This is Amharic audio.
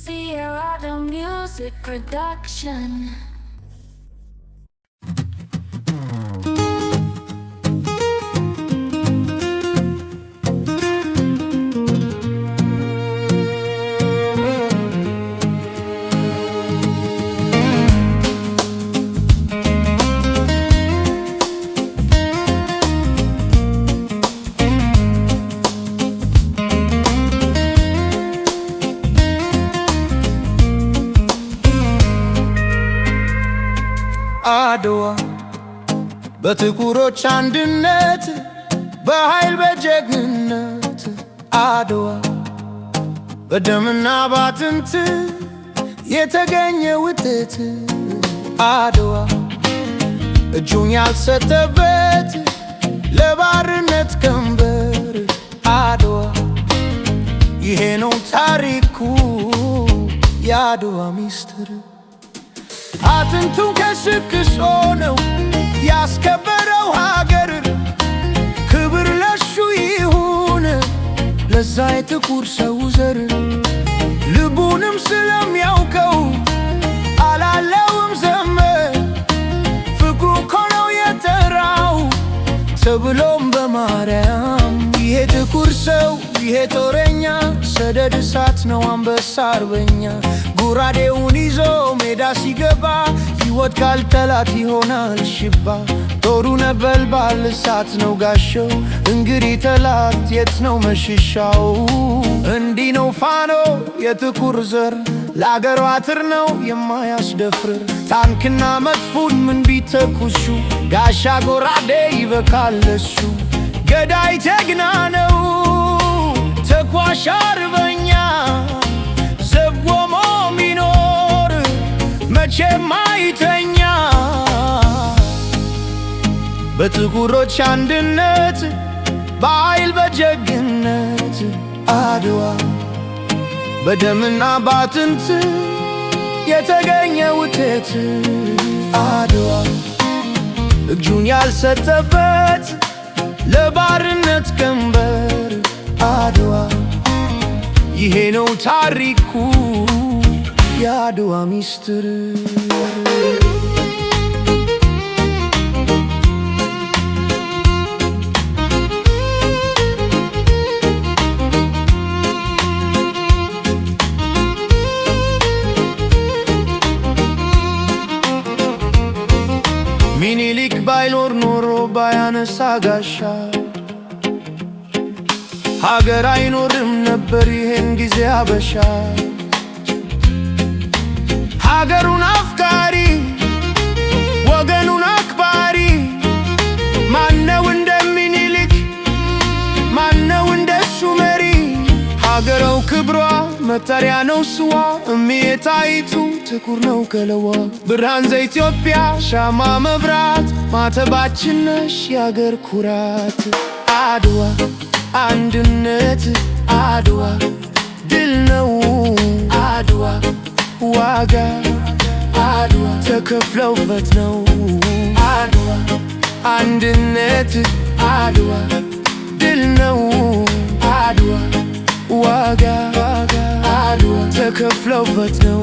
Sierra the Music Production. አድዋ በጥቁሮች አንድነት በኃይል በጀግንነት አድዋ በደምና ባጥንት የተገኘ ውጤት አድዋ እጁን ያልሰጠበት ለባርነት ቀንበር አድዋ ይሄ ነው ታሪኩ የአድዋ ሚስጥር አጥንቱን ከስክሶ ነው ያስከበረው ሀገር ክብር ለሱ ይሁን ለዛ የጥቁር ሰው ዘር ልቡንም ስለሚያውቀው አላለውም ዘመን ፍቅሩ እኮ ነው የጠራው ተብሎም በማርያም ይሄ ጥቁር ሰው ይሄ ጦረኛ ሰደድ እሳት ነው አንበሳ አርበኛ ጉራዴውን ይዞ ሜዳ ሲገባ ይወድቃል ጠላት ይሆናል ሽባ ጦሩ ነበልባል እሳት ነው ጋሻው እንግዲህ ጠላት የት ነው መሸሻው እንዲህ ነው ፋኖ የጥቁር ዘር ለአገሩ አጥር ነው የማያስደፍር ታንክና መድፉን ምን ቢተኩሱ ጋሻ ጎራዴ ይበቃል ለሱ ገዳይ ጀግና ነው ተኳሽ አርበኛ ዘብ ቆሞ ሚኖር መቼም አይተኛ በጥቁሮች አንድነት በኃይል በጀግንነት አድዋ በደምና ባጥንት የተገኘ ውጤት አድዋ እጁን ያልሰጠበት ለባርነት ቀንበር አድዋ ይሄ ነው ታሪኩ የአድዋ ሚስጥር ሚኒሊክ ባይኖር ኖሮ ባያነሳ ጋሻ ሀገር አይኖርም ነበር ይሄን ጊዜ አበሻ ሀገሩን አፍቃሪ ወገኑን አክባሪ ማነው እንደ ሚኒሊክ ማነው እንደሱ መሪ ሀገረው ክብሯ መጠሪያ ነው ስዋ እምዬ ጣይቱ ጥቁር ነው ቀለዋ ብርሃን ዘኢትዮጵያ ሻማ መብራት ማተባችን ነሽ የአገር ኩራት አድዋ አንድነት አድዋ ድል ነው አድዋ ዋጋ አድዋ ተከፍለውበት ነው አድዋ አንድነት አድዋ ድል ነው አድዋ ዋጋ አድዋ ተከፍለውበት ነው